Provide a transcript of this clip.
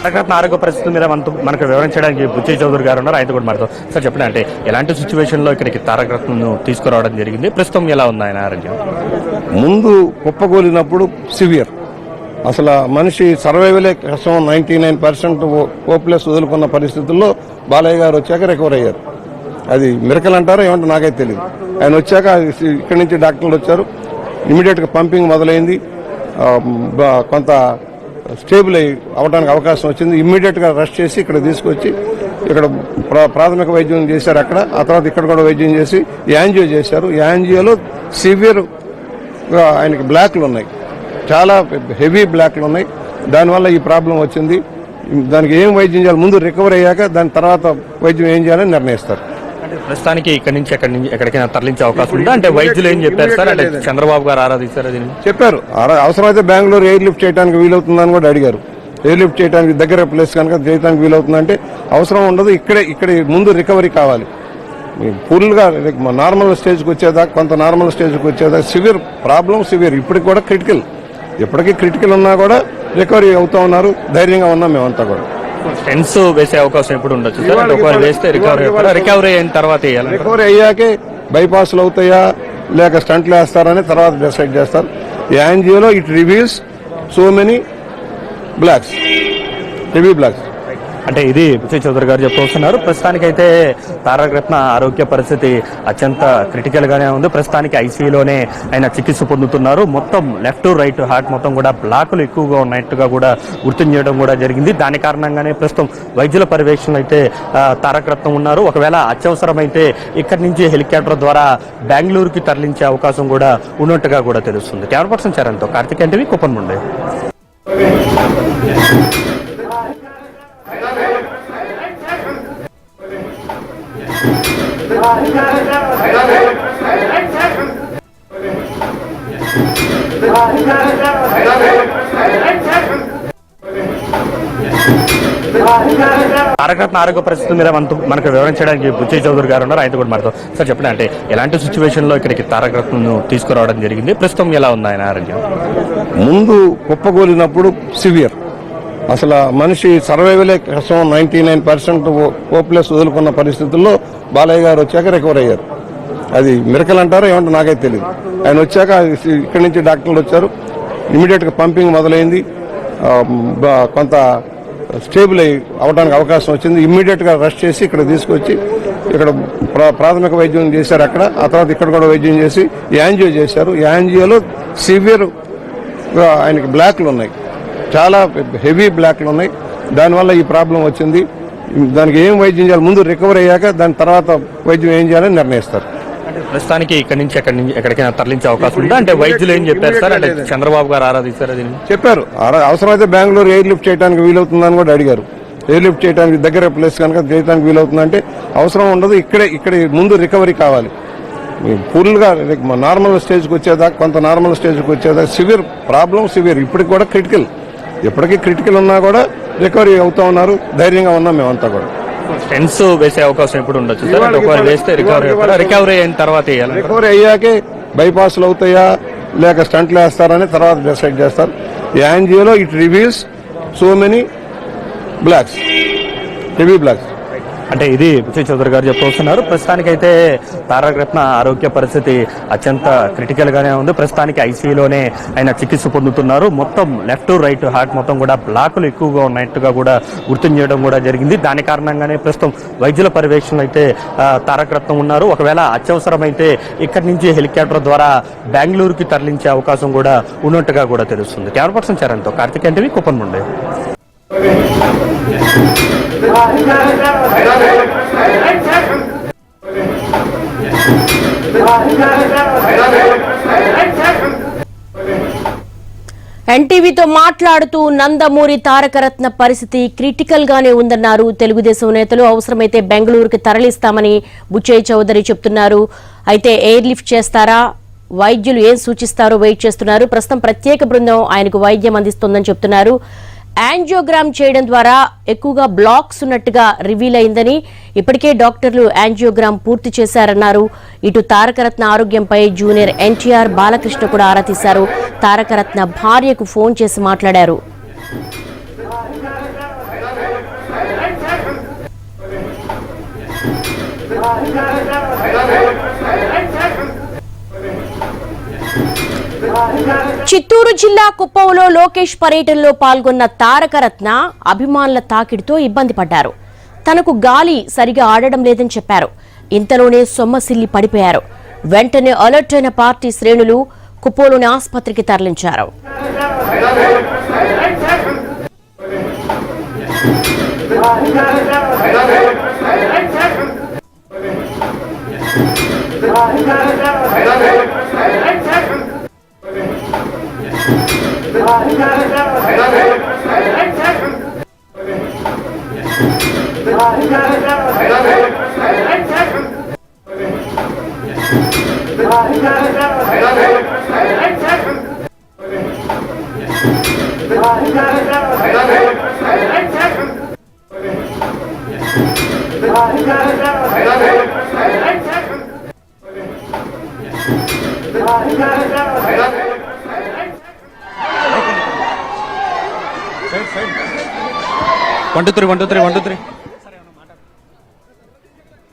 తారకరత్న ఆరోగ్య పరిస్థితి మీద మనకు వివరించడానికి బుచ్చయ్య చౌదరి గారు ఉన్నారు. ఆయన కూడా మాట్లాడతాం. సార్ చెప్పండి, అంటే ఎలాంటి సిచ్యువేషన్ లో ఇక్కడికి తారకరత్నను తీసుకురావడం జరిగింది, ప్రస్తుతం ఎలా ఉంది ఆయన ఆరోగ్యం? ముందు కుప్పగోలినప్పుడు సివియర్, అసలు మనిషి సర్వైవలే కష్టం, 99% హోప్లెస్ వదులుకున్న పరిస్థితుల్లో బాలయ్య గారు వచ్చాక రికవర్ అయ్యారు. అది మిరకల్ అంటారో ఏమంటారో నాకైతే తెలియదు. ఆయన వచ్చాక ఇక్కడి నుంచి డాక్టర్లు వచ్చారు, ఇమీడియట్ గా పంపింగ్ మొదలైంది, కొంత స్టేబుల్ అవడానికి అవకాశం వచ్చింది. ఇమ్మీడియట్ గా రష్ చేసి ఇక్కడ తీసుకొచ్చి ఇక్కడ ప్రాథమిక వైద్యం చేశారు. అక్కడ ఆ తర్వాత ఇక్కడ కూడా వైద్యం చేసి యాంజియో చేశారు. యాంజియోలో సివియర్ ఆయనకి బ్లాక్లు ఉన్నాయి, చాలా హెవీ బ్లాక్లు ఉన్నాయి. దానివల్ల ఈ ప్రాబ్లం వచ్చింది. దానికి ఏం వైద్యం చేయాలి, ముందు రికవర్ అయ్యాక దాని తర్వాత వైద్యం ఏం చేయాలని నిర్ణయిస్తారు. ప్రస్తుతానికి ఇక్కడి నుంచి ఎక్కడికైనా తరలించే అవకాశం ఉందా? అంటే వైద్యులు ఏం చెప్పారు సార్? అంటే చంద్రబాబు గారు ఆరాధిస్తారు దీన్ని చెప్పారు. అవసరమైతే బెంగళూరు ఎయిర్ లిఫ్ట్ చేయడానికి వీలవుతుందని కూడా అడిగారు. ఎయిర్ లిఫ్ట్ చేయడానికి దగ్గర ప్లేస్ కనుక చేయడానికి వీలవుతుందంటే అవసరం ఉండదు, ఇక్కడ ముందు రికవరీ కావాలి. ఫుల్ గా నార్మల్ స్టేజ్కి వచ్చేదాకా, కొంత నార్మల్ స్టేజ్కి వచ్చేదాకా సివియర్ ప్రాబ్లం, సివియర్ ఇప్పటికి కూడా క్రిటికల్, ఎప్పటికీ క్రిటికల్ ఉన్నా కూడా రికవరీ అవుతా ఉన్నారు. ధైర్యంగా ఉన్నాం మేమంతా కూడా. స్టెంట్స్ వేసే అవకాశం ఎప్పుడు ఉండొచ్చు సార్? ఒకవేళ వేస్తే రికవరీ అయిన తర్వాత రికవరీ అయ్యాకే బైపాస్లు అవుతాయా లేక స్టంట్లు వేస్తారని తర్వాత డిసైడ్ చేస్తారు. యాంజియోలో it reveals so many blocks, heavy blocks. అంటే ఇది బుచ్చయ్య చౌదరి గారు చెప్తున్నారు. ప్రస్తుతానికైతే తారకరత్న ఆరోగ్య పరిస్థితి అత్యంత క్రిటికల్ గానే ఉంది. ప్రస్తుతానికి ఐసీయూలోనే ఆయన చికిత్స పొందుతున్నారు. మొత్తం లెఫ్ట్ రైట్ హార్ట్ మొత్తం కూడా బ్లాకులు ఎక్కువగా ఉన్నట్టుగా కూడా గుర్తించడం కూడా జరిగింది. దాని కారణంగానే ప్రస్తుతం వైద్యుల పర్యవేక్షణ అయితే తారకరత్న ఉన్నారు. ఒకవేళ అత్యవసరమైతే ఇక్కడి నుంచి హెలికాప్టర్ ద్వారా బెంగళూరుకి తరలించే అవకాశం కూడా ఉన్నట్టుగా కూడా తెలుస్తుంది. కెమెరా పర్సన్ చరణ్తో కార్తిక్ ఎన్టీవీ, కుప్పం నుండి. తారకరత్న ఆరోగ్య పరిస్థితి మీద మనకు వివరించడానికి బుచ్చయ్య చౌదరి గారు ఉన్నారు. ఆయన కూడా మాట్లాడతాం. సార్ చెప్పండి, అంటే ఎలాంటి సిచ్యువేషన్ లో ఇక్కడికి తారకరత్నను తీసుకురావడం జరిగింది, ప్రస్తుతం ఎలా ఉంది ఆయన ఆరోగ్యం? ముందు కుప్పగోలినప్పుడు సివియర్, అసలు మనిషి సర్వైవలే కష్టం, 99% హోప్లెస్ వదులుకున్న పరిస్థితుల్లో బాలయ్య గారు వచ్చాక రికవర్ అయ్యారు. అది మిరకల్ అంటారో ఏమంటారో నాకైతే తెలియదు. ఆయన వచ్చాక ఇక్కడి నుంచి డాక్టర్లు వచ్చారు, ఇమీడియట్ గా పంపింగ్ మొదలైంది, కొంత స్టేబుల్ అవడానికి అవకాశం వచ్చింది. ఇమ్మీడియట్ గా రష్ చేసి ఇక్కడ తీసుకొచ్చి ఇక్కడ ప్రాథమిక వైద్యం చేశారు. అక్కడ ఆ తర్వాత ఇక్కడ కూడా వైద్యం చేసి యాంజియో చేశారు. యాంజియోలో సివియర్ ఆయనకి బ్లాక్లు ఉన్నాయి, చాలా హెవీ బ్లాక్లు ఉన్నాయి. దానివల్ల ఈ ప్రాబ్లం వచ్చింది. దానికి ఏం వైద్యం చేయాలి, ముందు రికవర్ అయ్యాక దాని తర్వాత వైద్యం ఏం చేయాలని నిర్ణయిస్తారు. ప్రస్తుతానికి ఇక్కడి నుంచి ఎక్కడికైనా తరలించే అవకాశం ఉందా? అంటే వైద్యులు ఏం చెప్పారు సార్? అంటే చంద్రబాబు గారు ఆరాధిస్తారు దీన్ని చెప్పారు. అవసరమైతే బెంగళూరు ఎయిర్ లిఫ్ట్ చేయడానికి వీలవుతుందని కూడా అడిగారు. ఎయిర్ లిఫ్ట్ చేయడానికి దగ్గర ప్లేస్ కనుక చేయడానికి వీలవుతుందంటే అవసరం ఉండదు, ఇక్కడ ముందు రికవరీ కావాలి. ఫుల్ గా నార్మల్ స్టేజ్కి వచ్చేదాకా, కొంత నార్మల్ స్టేజ్కి వచ్చేదాకా సివియర్ ప్రాబ్లం, సివియర్ ఇప్పటికి కూడా క్రిటికల్, ఎప్పటికీ క్రిటికల్ ఉన్నా కూడా రికవరీ అవుతా ఉన్నారు. ధైర్యంగా ఉన్నాం మేమంతా కూడా. స్టెంట్స్ వేసే అవకాశం ఎప్పుడు ఉండొచ్చు సార్? ఒకవేళ వేస్తే రికవరీ అయిన తర్వాత రికవరీ అయ్యాకే బైపాస్లు అవుతాయా లేక స్టంట్లు వేస్తారని తర్వాత డిసైడ్ చేస్తారు. యాంజియోలో it reveals so many blocks, heavy blocks. అంటే ఇది బుచ్చయ్య చౌదరి గారు చెప్తున్నారు. ప్రస్తుతానికైతే తారకరత్న ఆరోగ్య పరిస్థితి అత్యంత క్రిటికల్ గానే ఉంది. ప్రస్తుతానికి ఐసీయూలోనే ఆయన చికిత్స పొందుతున్నారు. మొత్తం లెఫ్ట్ రైట్ హార్ట్ మొత్తం కూడా బ్లాకులు ఎక్కువగా ఉన్నట్టుగా కూడా గుర్తించడం కూడా జరిగింది. దాని కారణంగానే ప్రస్తుతం వైద్యుల పర్యవేక్షణ అయితే తారకరత్న ఉన్నారు. ఒకవేళ అత్యవసరమైతే ఇక్కడి నుంచి హెలికాప్టర్ ద్వారా బెంగళూరుకి తరలించే అవకాశం కూడా ఉన్నట్టుగా కూడా తెలుస్తుంది. కెమెరా పర్సన్ చరణ్తో కార్తిక్ ఎన్టీవీ, కుప్పం నుండి. ఎన్టీవీతో మాట్లాడుతూ నందమూరి తారకరత్న పరిస్థితి క్రిటికల్ గానే ఉందన్నారు. తెలుగుదేశం నేతలు అవసరమైతే బెంగళూరుకి తరలిస్తామని బుచ్చయ్య చౌదరి చెప్తున్నారు. అయితే ఎయిర్ లిఫ్ట్ చేస్తారా, వైద్యులు ఏం సూచిస్తారో వెయిట్ చేస్తున్నారు. ప్రస్తుతం ప్రత్యేక బృందం ఆయనకు వైద్యం అందిస్తోందని చెప్తున్నారు. యాంజియోగ్రామ్ చేయడం ద్వారా ఎక్కువగా బ్లాక్స్ ఉన్నట్టుగా రివీల్ అయిందని, ఇప్పటికే డాక్టర్లు యాంజియోగ్రామ్ పూర్తి చేశారన్నారు. ఇటు తారకరత్న ఆరోగ్యంపై జూనియర్ ఎన్టీఆర్ బాలకృష్ణ కూడా ఆరా తీశారు. తారకరత్న భార్యకు ఫోన్ చేసి మాట్లాడారు. చిత్తూరు జిల్లా కుప్పంలో లోకేష్ పర్యటనలో పాల్గొన్న తారకరత్న అభిమానుల తాకిడితో ఇబ్బంది పడ్డారు. తనకు గాలి సరిగా ఆడడం లేదని చెప్పారు. ఇంతలోనే సొమ్మసిల్లి పడిపోయారు. వెంటనే అలర్ట్ అయిన పార్టీ శ్రేణులు కుప్పంలోని ఆసుపత్రికి తరలించారు. One, two, three.